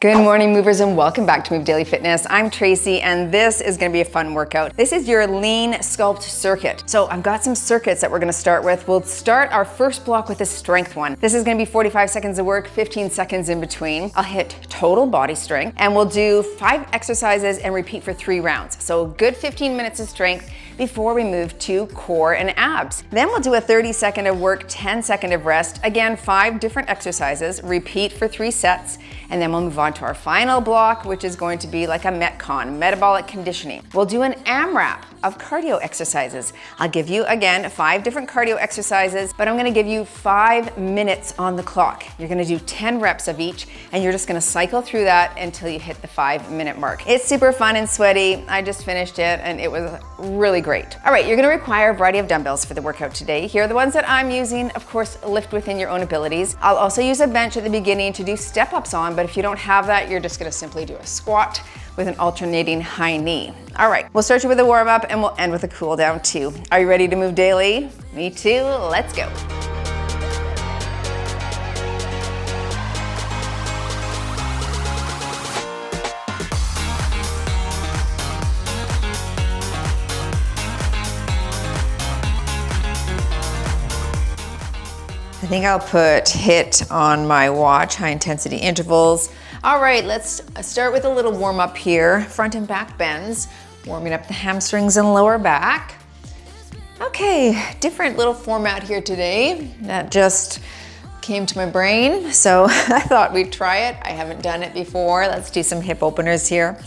Good morning, movers, and welcome back to Move Daily Fitness. I'm Tracy, and this is gonna be a fun workout. This is your Lean Sculpt Circuit. So I've got some circuits that we're gonna start with. We'll start our first block with a strength one. This is gonna be 45 seconds of work, 15 seconds in between. I'll hit total body strength, and we'll do 5 exercises and repeat for 3 rounds. So good 15 minutes of strength before we move to core and abs. Then we'll do a 30-second of work, 10-second of rest. Again, 5 different exercises, repeat for 3 sets, and then we'll move on to our final block, which is going to be like a metcon, metabolic conditioning. We'll do an AMRAP of cardio exercises. I'll give you, again, 5 different cardio exercises, but I'm gonna give you 5 minutes on the clock. You're gonna do 10 reps of each, and you're just gonna cycle through that until you hit the 5-minute mark. It's super fun and sweaty. I just finished it, and it was really great. All right, you're gonna require a variety of dumbbells for the workout today. Here are the ones that I'm using. Of course, lift within your own abilities. I'll also use a bench at the beginning to do step-ups on, but if you don't have that, you're just gonna simply do a squat with an alternating high knee. All right, we'll start you with a warm up and we'll end with a cool down too. Are you ready to move daily? Me too, let's go. I think I'll put HIIT on my watch, high intensity intervals. All right, let's start with a little warm up here. Front and back bends, warming up the hamstrings and lower back. Okay, different little format here today. That just came to my brain, so I thought we'd try it. I haven't done it before. Let's do some hip openers here.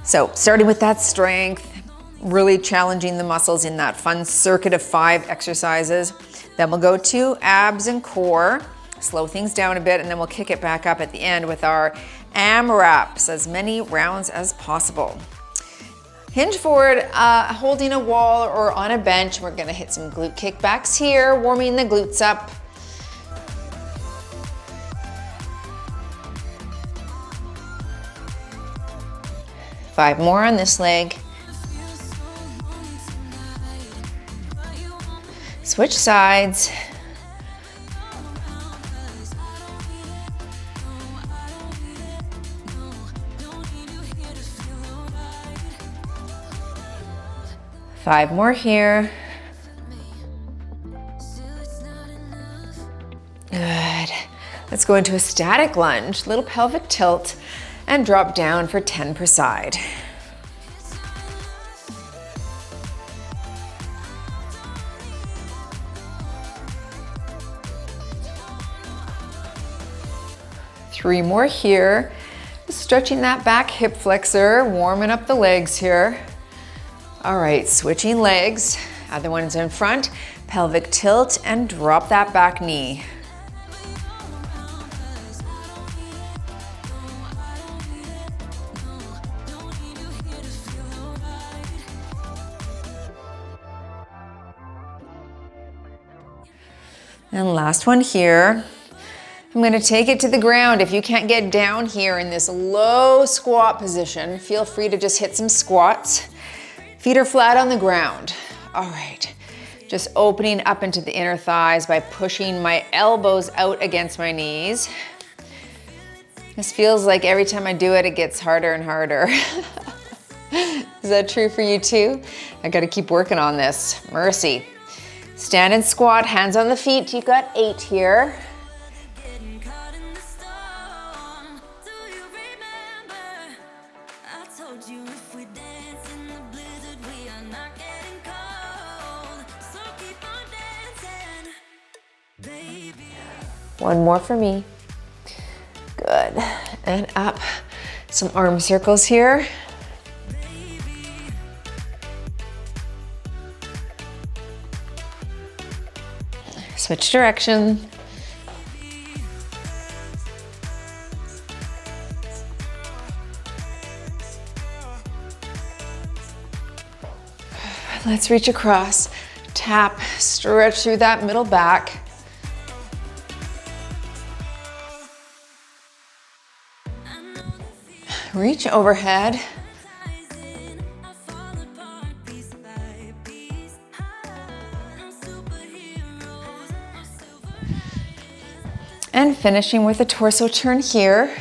So starting with that strength, really challenging the muscles in that fun circuit of 5 exercises. Then we'll go to abs and core, slow things down a bit, and then we'll kick it back up at the end with our AMRAPs, as many rounds as possible. Hinge forward, holding a wall or on a bench. We're gonna hit some glute kickbacks here, warming the glutes up. Five more on this leg. Switch sides. Five more here. Good. Let's go into a static lunge, little pelvic tilt, and drop down for 10 per side. Three more here. Stretching that back hip flexor, warming up the legs here. All right, switching legs. Other one's in front, pelvic tilt, and drop that back knee. And last one here. I'm gonna take it to the ground. If you can't get down here in this low squat position, feel free to just hit some squats. Feet are flat on the ground. All right, just opening up into the inner thighs by pushing my elbows out against my knees. This feels like every time I do it, it gets harder and harder. Is that true for you too? I gotta keep working on this. Mercy. Stand and squat, hands on the feet. You've got 8 here. One more for me. Good. And up. Some arm circles here. Switch direction. Let's reach across. Tap, stretch through that middle back. Reach overhead. And finishing with a torso turn here.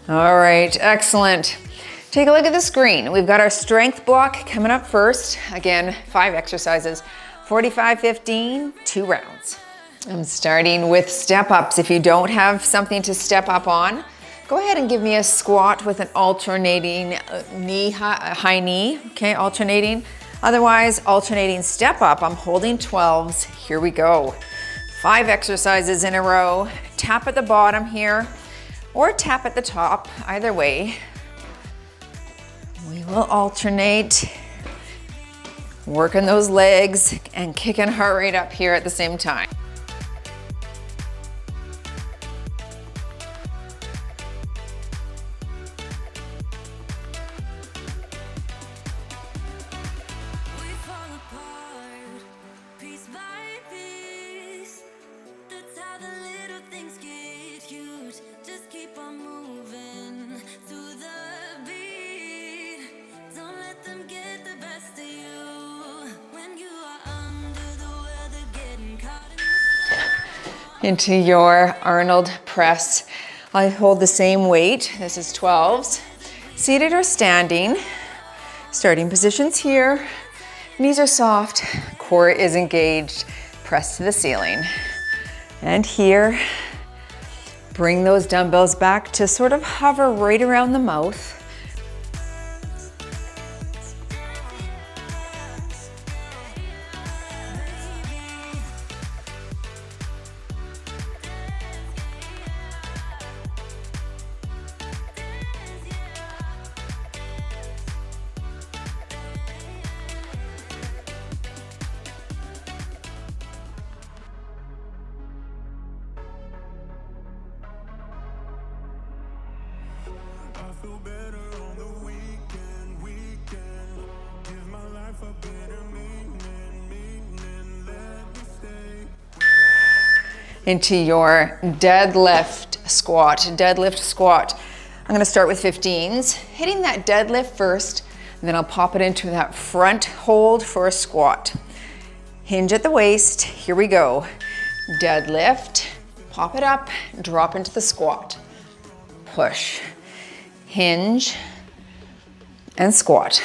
All right, excellent. Take a look at the screen. We've got our strength block coming up first. Again, 5 exercises, 45, 15, 2 rounds. I'm starting with step ups. If you don't have something to step up on, go ahead and give me a squat with an alternating high knee, okay, alternating. Otherwise, alternating step up. I'm holding 12s. Here we go. 5 exercises in a row. Tap at the bottom here or tap at the top, either way. We will alternate, working those legs and kicking heart rate up here at the same time. Into your Arnold press. I hold the same weight. This is 12s. Seated or standing. Starting positions here. Knees are soft. Core is engaged. Press to the ceiling. And here, bring those dumbbells back to sort of hover right around the mouth. Into your deadlift squat. I'm gonna start with 15s, hitting that deadlift first, and then I'll pop it into that front hold for a squat. Hinge at the waist, here we go. Deadlift, pop it up, drop into the squat. Push, hinge, and squat.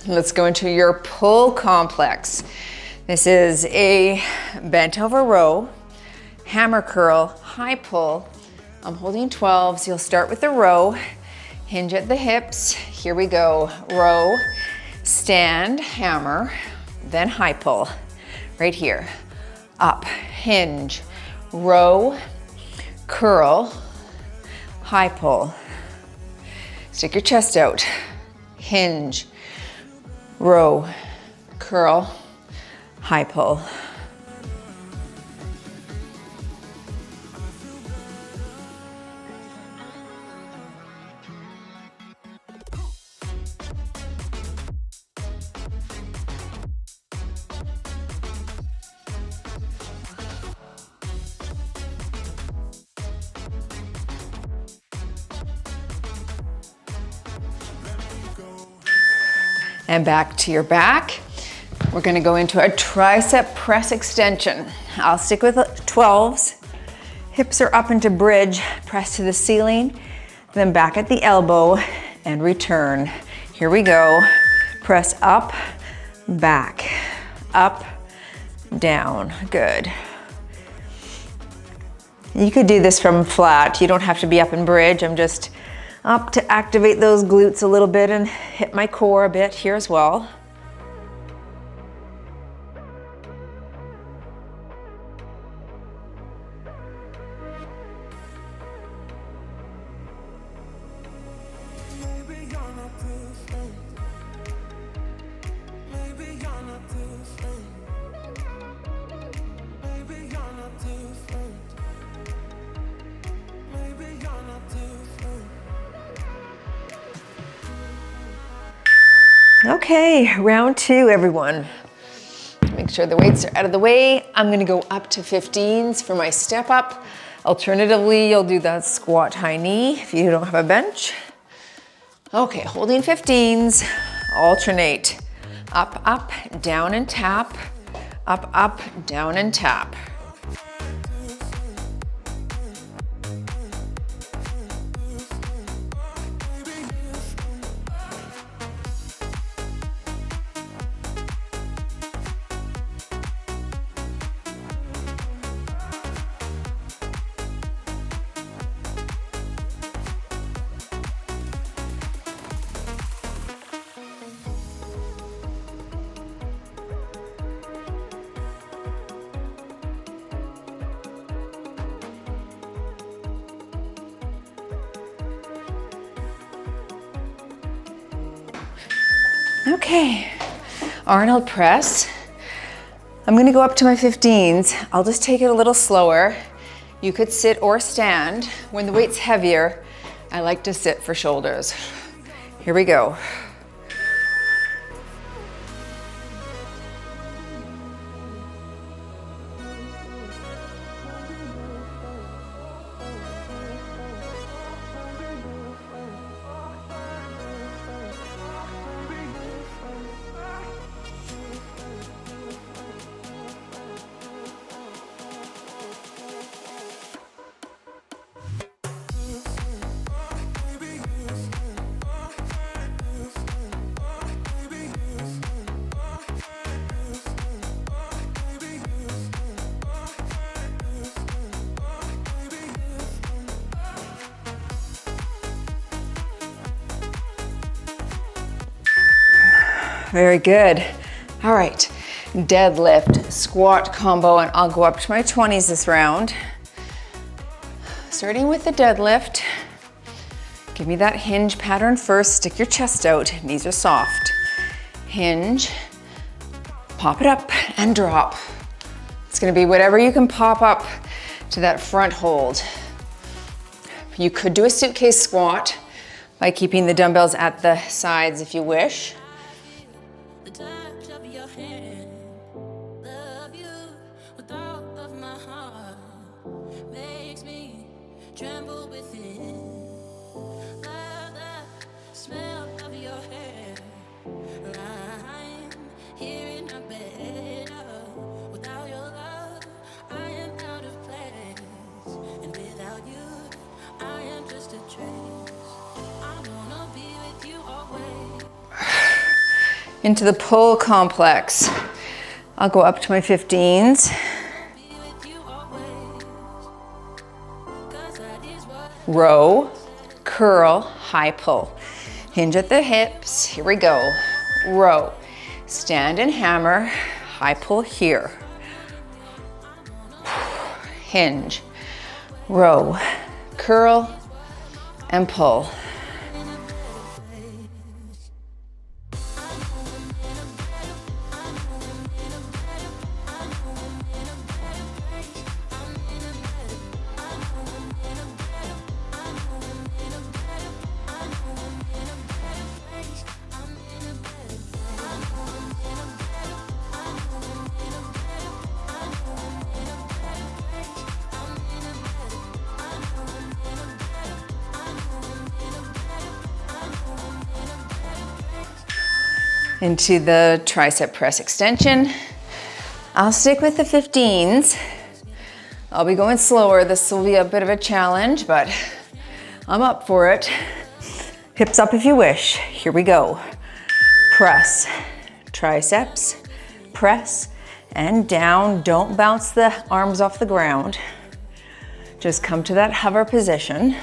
Let's go into your pull complex. This is a bent over row, hammer curl, high pull. I'm holding 12s. You'll start with the row, hinge at the hips. Here we go. Row, stand, hammer, then high pull. Right here. Up, hinge, row, curl, high pull. Stick your chest out. Hinge, row, curl, high pull. And back to your back. We're gonna go into a tricep press extension. I'll stick with 12s. Hips are up into bridge, press to the ceiling, then back at the elbow and return. Here we go. Press up, back, up, down. Good. You could do this from flat. You don't have to be up in bridge. I'm just up to activate those glutes a little bit and hit my core a bit here as well. Okay, round 2, everyone. Make sure the weights are out of the way. I'm gonna go up to 15s for my step up. Alternatively, you'll do that squat high knee if you don't have a bench. Okay, holding 15s, alternate. Up, up, down and tap. Up, up, down and tap. Okay, Arnold press. I'm gonna go up to my 15s. I'll just take it a little slower. You could sit or stand. When the weight's heavier, I like to sit for shoulders. Here we go. Very good. All right, deadlift, squat combo, and I'll go up to my 20s this round. Starting with the deadlift, give me that hinge pattern first. Stick your chest out, knees are soft. Hinge, pop it up and drop. It's gonna be whatever you can pop up to that front hold. You could do a suitcase squat by keeping the dumbbells at the sides if you wish. Into the pull complex. I'll go up to my 15s. Row, curl, high pull. Hinge at the hips, here we go. Row, stand and hammer, high pull here. Hinge, row, curl, and pull. Into the tricep press extension. I'll stick with the 15s. I'll be going slower. This will be a bit of a challenge, but I'm up for it. Hips up if you wish. Here we go. Press, triceps, press, and down. Don't bounce the arms off the ground. Just come to that hover position.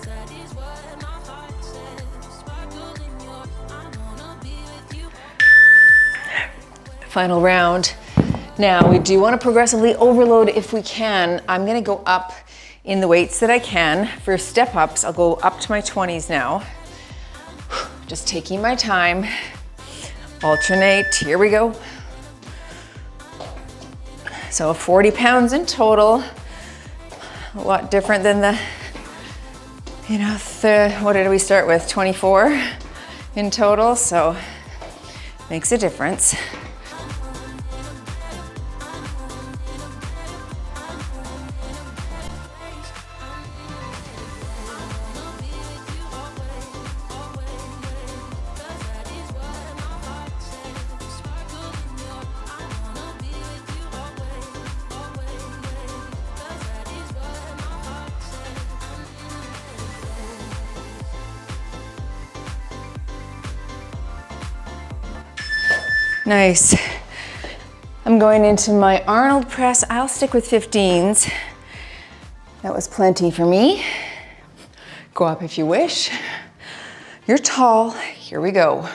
That is what Final round. Now we do want to progressively overload if we can. I'm going to go up in the weights that I can. For step ups, I'll go up to my 20s now. Just taking my time. Alternate, here we go. So 40 pounds in total. A lot different than the, what did we start with? 24 in total, so makes a difference. Nice. I'm going into my Arnold press. I'll stick with 15s. That was plenty for me. Go up if you wish. You're tall. Here we go.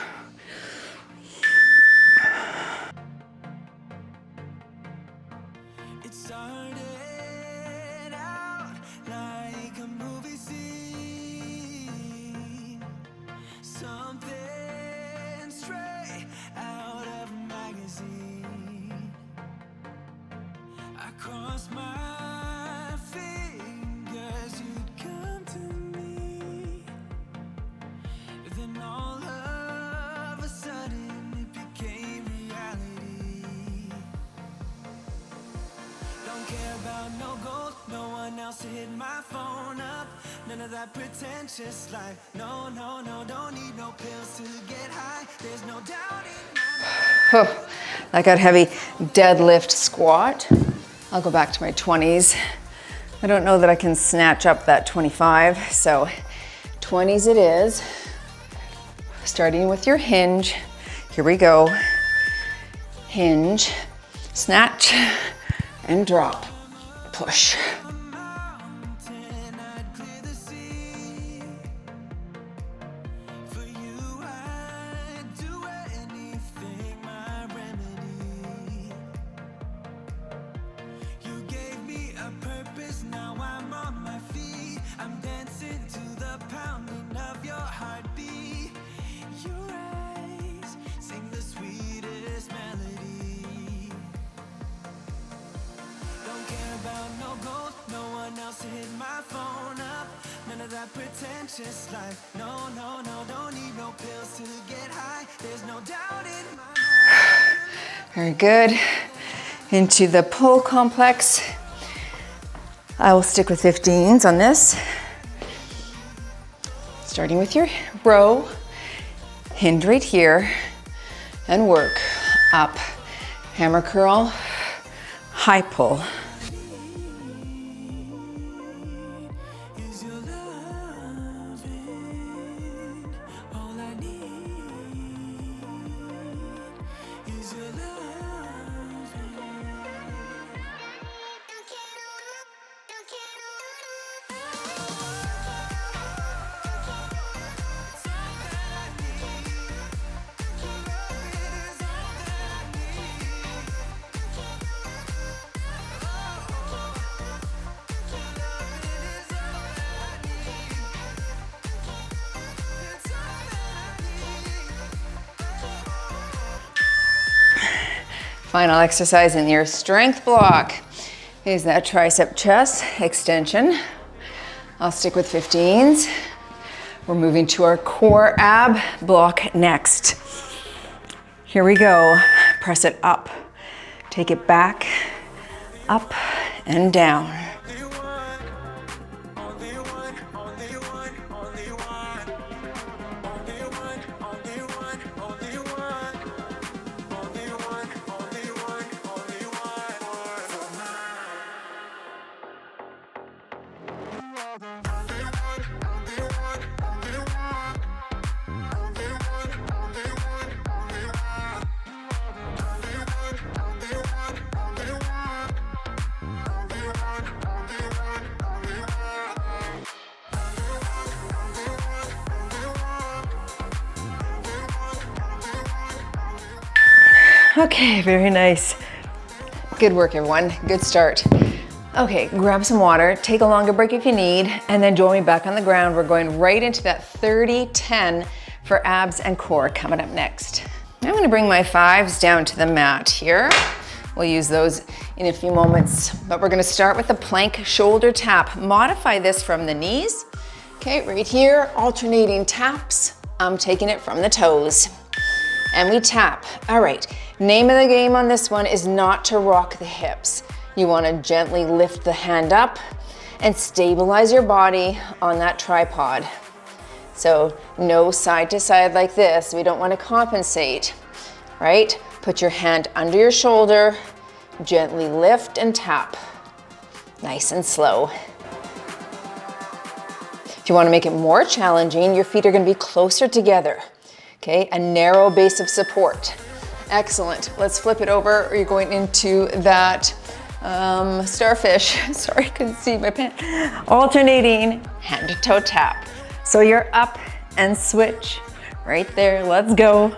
To hit my phone up, none of that pretentious life. No, don't need no pills to get high. There's no doubt in my mind. That got heavy. Deadlift squat. I'll go back to my 20s. I don't know that I can snatch up that 25, so 20s it is. Starting with your hinge. Here we go. Hinge, snatch, and drop. Push. Pretentious life. No, don't need no pills to get high. There's no doubt in my mind. Very good. Into the pull complex. I will stick with 15s on this. Starting with your row, hinge right here, and work up. Hammer curl, high pull. Final exercise in your strength block is that tricep chest extension. I'll stick with 15s. We're moving to our core ab block next. Here we go. Press it up. Take it back, up and down. Okay, very nice. Good work, everyone. Good start. Okay, grab some water, take a longer break if you need, and then join me back on the ground. We're going right into that 30-10 for abs and core coming up next. I'm gonna bring my 5s down to the mat here. We'll use those in a few moments, but we're gonna start with the plank shoulder tap. Modify this from the knees. Okay, right here, alternating taps. I'm taking it from the toes. And we tap. All right, name of the game on this one is not to rock the hips. You wanna gently lift the hand up and stabilize your body on that tripod. So no side to side like this. We don't wanna compensate, right? Put your hand under your shoulder, gently lift and tap. Nice and slow. If you wanna make it more challenging, your feet are gonna be closer together, okay? A narrow base of support. Excellent. Let's flip it over. You're going into that starfish. Sorry, I couldn't see my pen. Alternating hand to toe tap. So you're up and switch right there. Let's go.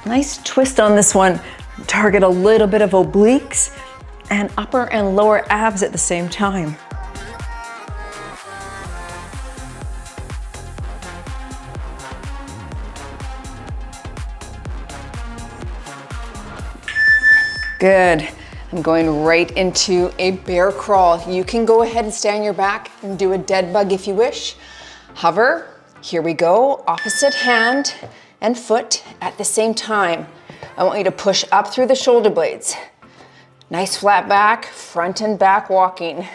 Nice twist on this one. Target a little bit of obliques and upper and lower abs at the same time. Good. I'm going right into a bear crawl. You can go ahead and stay on your back and do a dead bug if you wish. Hover. Here we go. Opposite hand and foot at the same time. I want you to push up through the shoulder blades. Nice flat back, front and back walking.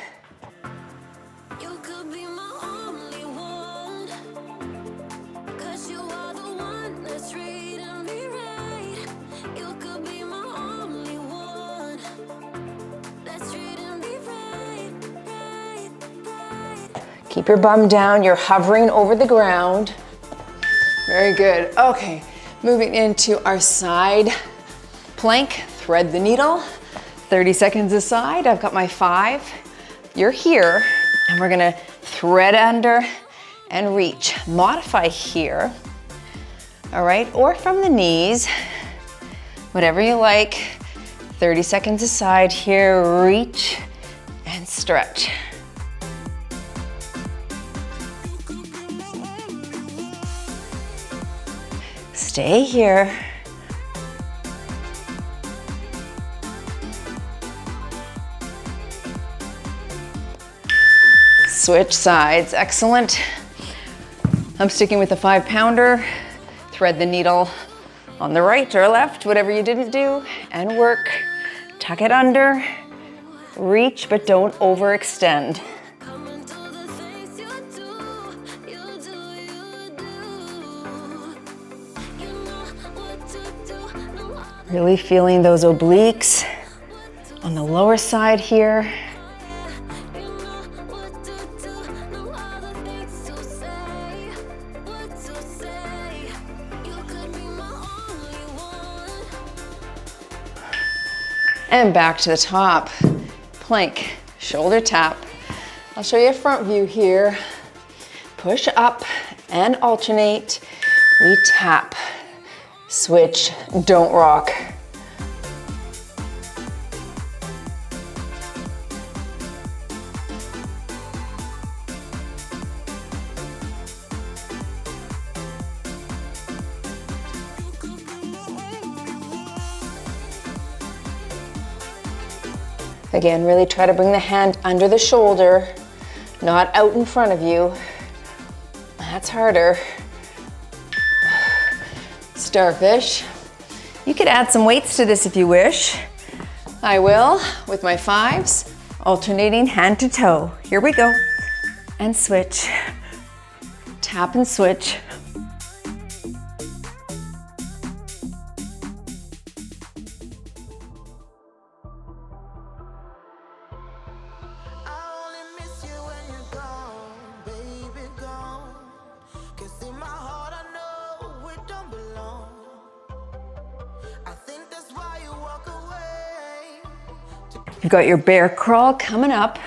Keep your bum down, you're hovering over the ground. Very good. Okay, moving into our side plank, thread the needle, 30 seconds aside. I've got my 5. You're here, and we're gonna thread under and reach. Modify here, all right? Or from the knees, whatever you like. 30 seconds aside here, reach and stretch. Stay here. Switch sides, excellent. I'm sticking with the 5-pounder. Thread the needle on the right or left, whatever you didn't do, and work. Tuck it under, reach, but don't overextend. Really feeling those obliques on the lower side here. And back to the top. Plank, shoulder tap. I'll show you a front view here. Push up and alternate. We tap. Switch, don't rock. Again, really try to bring the hand under the shoulder, not out in front of you. That's harder. Starfish. You could add some weights to this if you wish. I will with my 5s, alternating hand to toe. Here we go. And switch. Tap and switch. You've got your bear crawl coming up.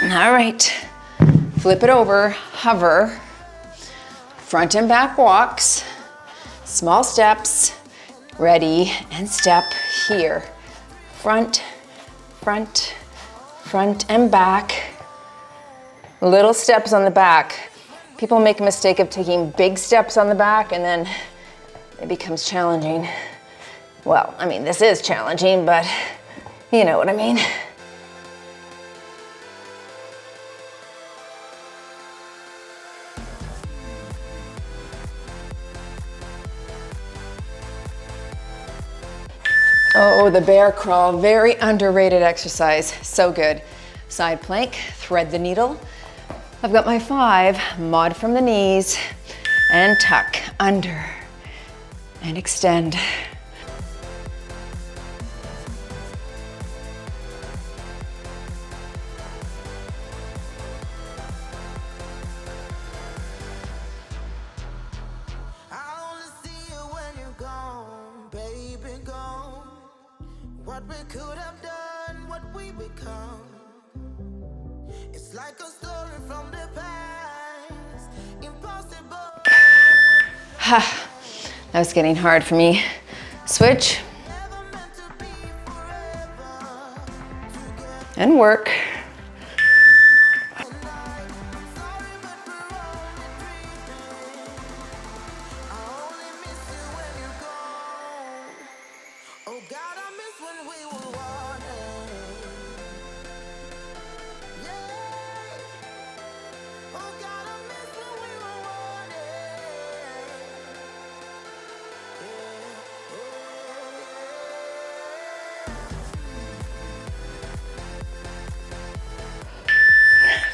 All right, Flip it over, hover, front and back walks, small steps, ready, and step here. Front, front, front and back. Little steps on the back. People make a mistake of taking big steps on the back and then it becomes challenging. Well, I mean, this is challenging, but you know what I mean. Oh, the bear crawl, very underrated exercise, so good. Side plank, thread the needle. I've got my 5, mod from the knees, and tuck, under, and extend. What we could have done, what we become. It's like a story from the past. Impossible. That was getting hard for me. Switch. And work.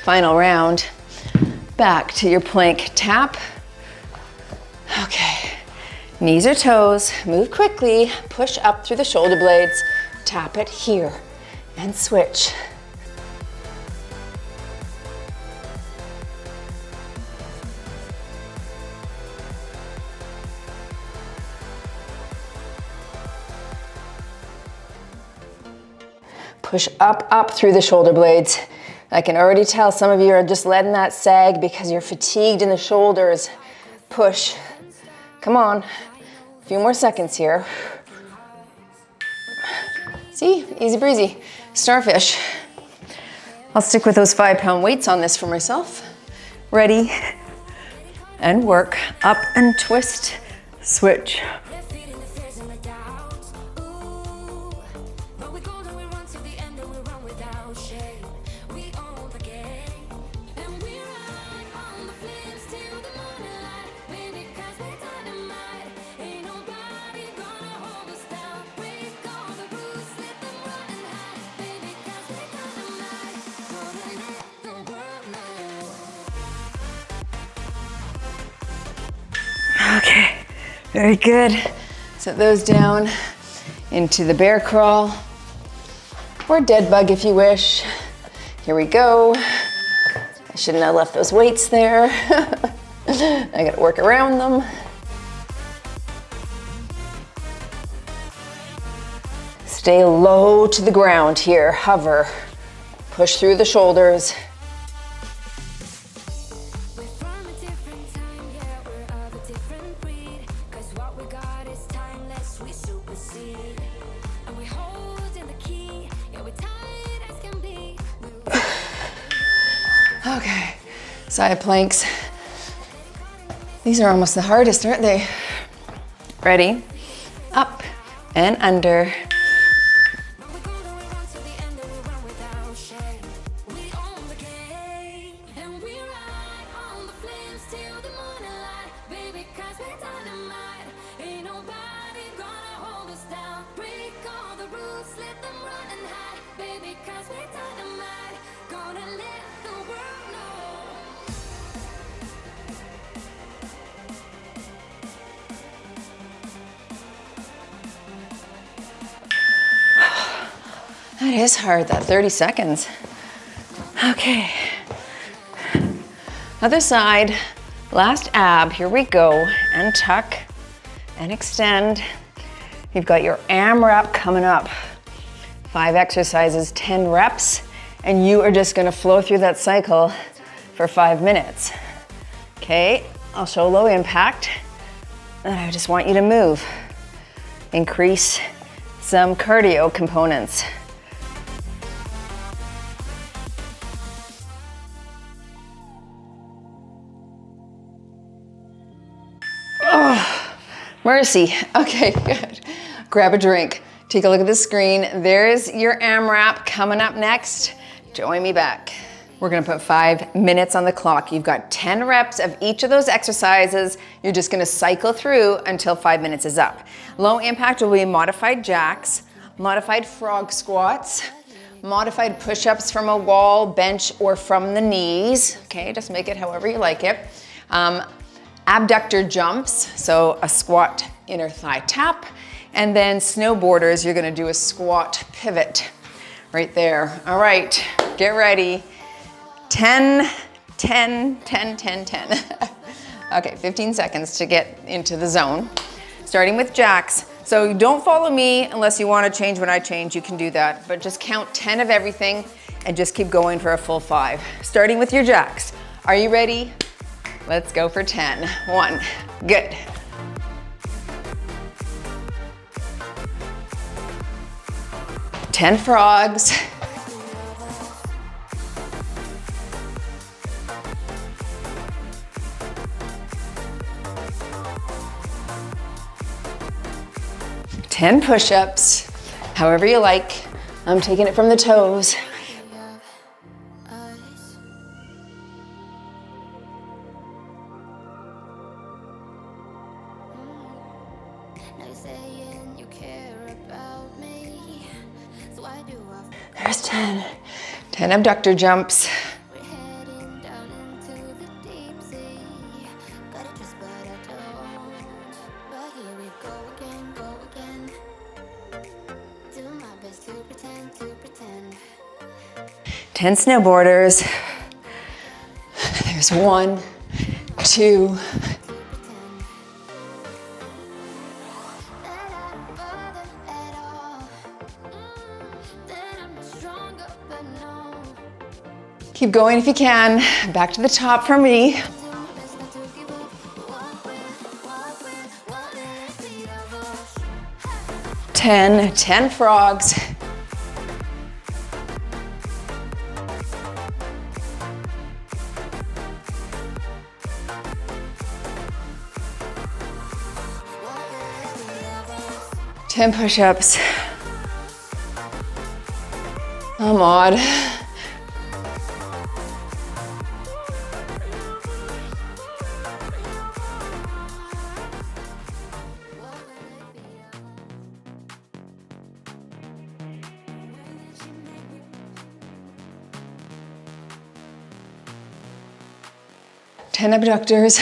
Final round. Back to your plank tap. Okay, knees or toes, move quickly, push up through the shoulder blades, tap it here, and switch. Push up through the shoulder blades. I can already tell some of you are just letting that sag because you're fatigued in the shoulders. Push. Come on. A few more seconds here. See? Easy breezy. Starfish. I'll stick with those 5-pound weights on this for myself. Ready. And work. Up and twist. Switch. Okay, very good. Set those down into the bear crawl or dead bug if you wish. Here we go. I shouldn't have left those weights there. I gotta work around them. Stay low to the ground here, hover. Push through the shoulders. Okay, side planks. These are almost the hardest, aren't they? Ready? Up and under. That is hard, that 30 seconds. Okay. Other side, last ab, here we go. And tuck and extend. You've got your AMRAP coming up. 5 exercises, 10 reps, and you are just gonna flow through that cycle for 5 minutes. Okay, I'll show low impact. And I just want you to move. Increase some cardio components. Oh, mercy. Okay, good. Grab a drink. Take a look at the screen. There's your AMRAP coming up next. Join me back. We're gonna put 5 minutes on the clock. You've got 10 reps of each of those exercises. You're just gonna cycle through until 5 minutes is up. Low impact will be modified jacks, modified frog squats, modified push-ups from a wall, bench, or from the knees. Okay, just make it however you like it. Abductor jumps, so a squat inner thigh tap, and then snowboarders, you're gonna do a squat pivot right there. All right, get ready. 10, 10, 10, 10, 10. Okay, 15 seconds to get into the zone. Starting with jacks. So don't follow me unless you want to change when I change, you can do that. But just count 10 of everything and just keep going for a full 5. Starting with your jacks. Are you ready? Let's go for 10. 1, good. Ten frogs. 10 push-ups, however you like. I'm taking it from the toes. There's 10. 10 abductor jumps. Ten snowboarders. There's 1, 2. Keep going if you can. Back to the top for me. Ten frogs. Ten push-ups. I'm odd. Ten abductors.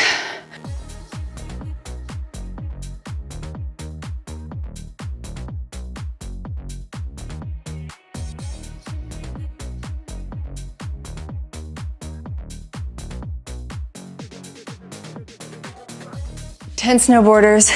Ten snowboarders.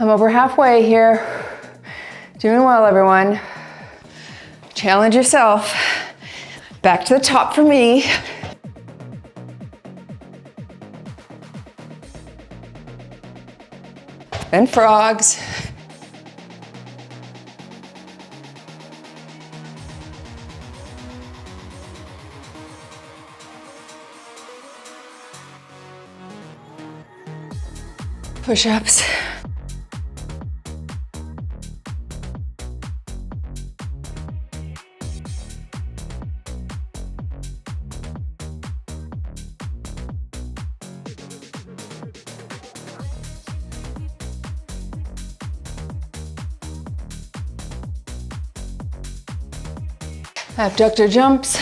I'm over halfway here. Doing well, everyone. Challenge yourself. Back to the top for me. Then frogs. Push-ups. Abductor jumps.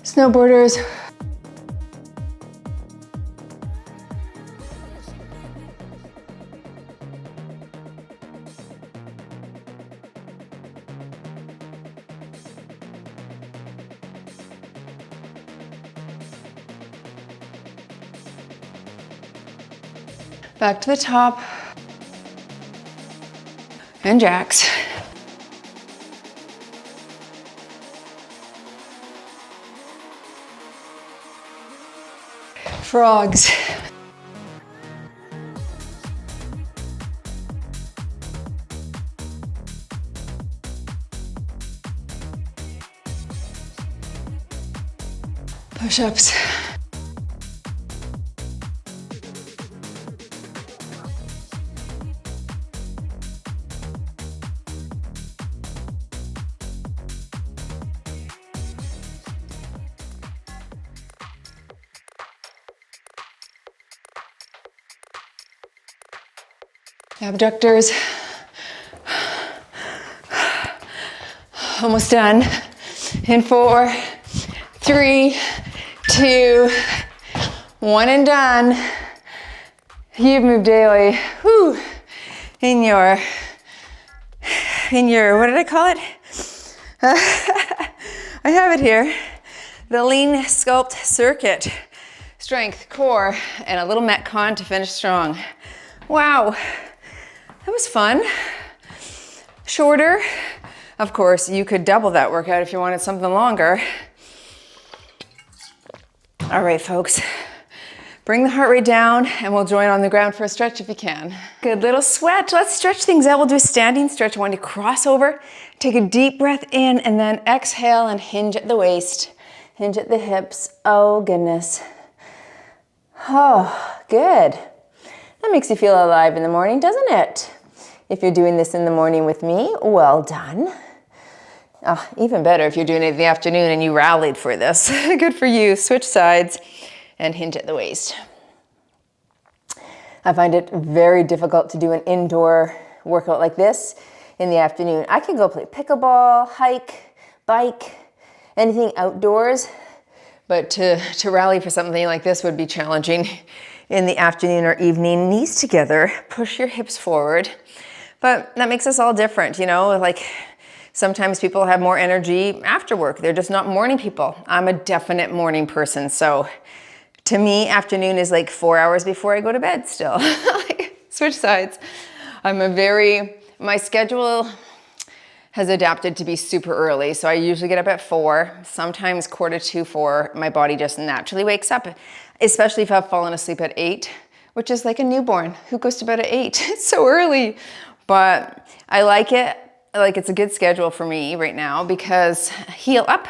Snowboarders. Back to the top. And jacks. Frogs. Push-ups. Abductors. Almost done. In 4, 3, 2, 1 and done. You've moved daily. Whew. In your, what did I call it? I have it here. The Lean Sculpt Circuit. Strength, core, and a little metcon to finish strong. Wow. That was fun. Shorter. Of course, you could double that workout if you wanted something longer. All right, folks. Bring the heart rate down and we'll join on the ground for a stretch if you can. Good little sweat. Let's stretch things out. We'll do a standing stretch. I want you to cross over, take a deep breath in, and then exhale and hinge at the waist. Hinge at the hips. Oh, goodness. Oh, good. That makes you feel alive in the morning, doesn't it? If you're doing this in the morning with me, well done. Oh, even better if you're doing it in the afternoon and you rallied for this. Good for you. Switch sides and hinge at the waist. I find it very difficult to do an indoor workout like this in the afternoon. I can go play pickleball, hike, bike, anything outdoors, but to rally for something like this would be challenging in the afternoon or evening. Knees together, push your hips forward. But that makes us all different, you know, like sometimes people have more energy after work. They're just not morning people. I'm a definite morning person. So to me, afternoon is like 4 hours before I go to bed still. Like, switch sides. My schedule has adapted to be super early. So I usually get up at 4, sometimes 1:45, 4. My body just naturally wakes up, especially if I've fallen asleep at 8, which is like a newborn. Who goes to bed at 8? It's so early. But I like it. Like it's a good schedule for me right now because Heal Up.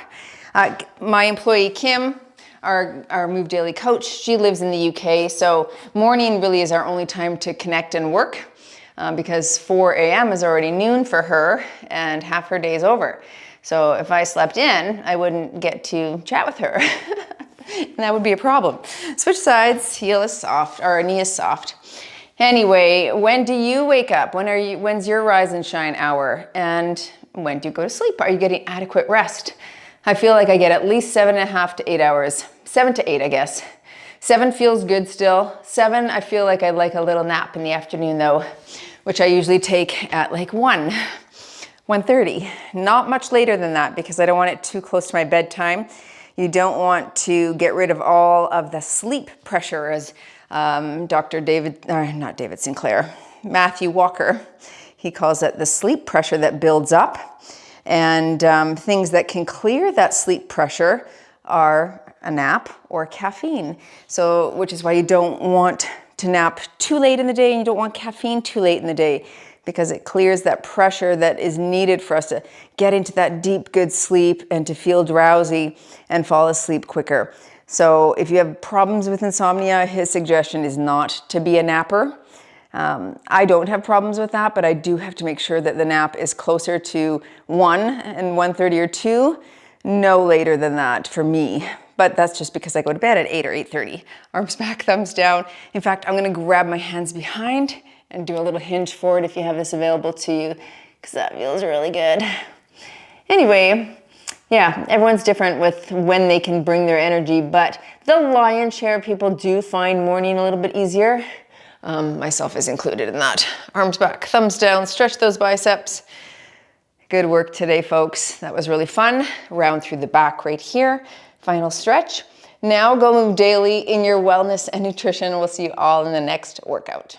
My employee Kim, our Move Daily coach, she lives in the UK. So morning really is our only time to connect and work because 4 a.m. is already noon for her and half her day is over. So if I slept in, I wouldn't get to chat with her. And that would be a problem. Switch sides, heel is soft, or knee is soft. Anyway, when do you wake up? When's your rise and shine hour? And when do you go to sleep? Are you getting adequate rest? I feel like I get at least 7.5 to 8 hours. 7 to 8, I guess. 7 feels good still. 7, I feel like I like a little nap in the afternoon though, which I usually take at like 1:30. Not much later than that because I don't want it too close to my bedtime. You don't want to get rid of all of the sleep pressure as Matthew Walker, he calls it the sleep pressure that builds up. And things that can clear that sleep pressure are a nap or caffeine. So, which is why you don't want to nap too late in the day and you don't want caffeine too late in the day because it clears that pressure that is needed for us to get into that deep, good sleep and to feel drowsy and fall asleep quicker. So if you have problems with insomnia, his suggestion is not to be a napper. I don't have problems with that, but I do have to make sure that the nap is closer to 1 and 1:30 or 2, no later than that for me. But that's just because I go to bed at 8 or 8:30. Arms back, thumbs down. In fact, I'm gonna grab my hands behind and do a little hinge forward if you have this available to you, because that feels really good. Anyway, Yeah, everyone's different with when they can bring their energy, but the lion's share of people do find morning a little bit easier. Myself is included in that. Arms back, thumbs down, stretch those biceps. Good work today, folks. That was really fun. Round through the back right here. Final stretch. Now go move daily in your wellness and nutrition. We'll see you all in the next workout.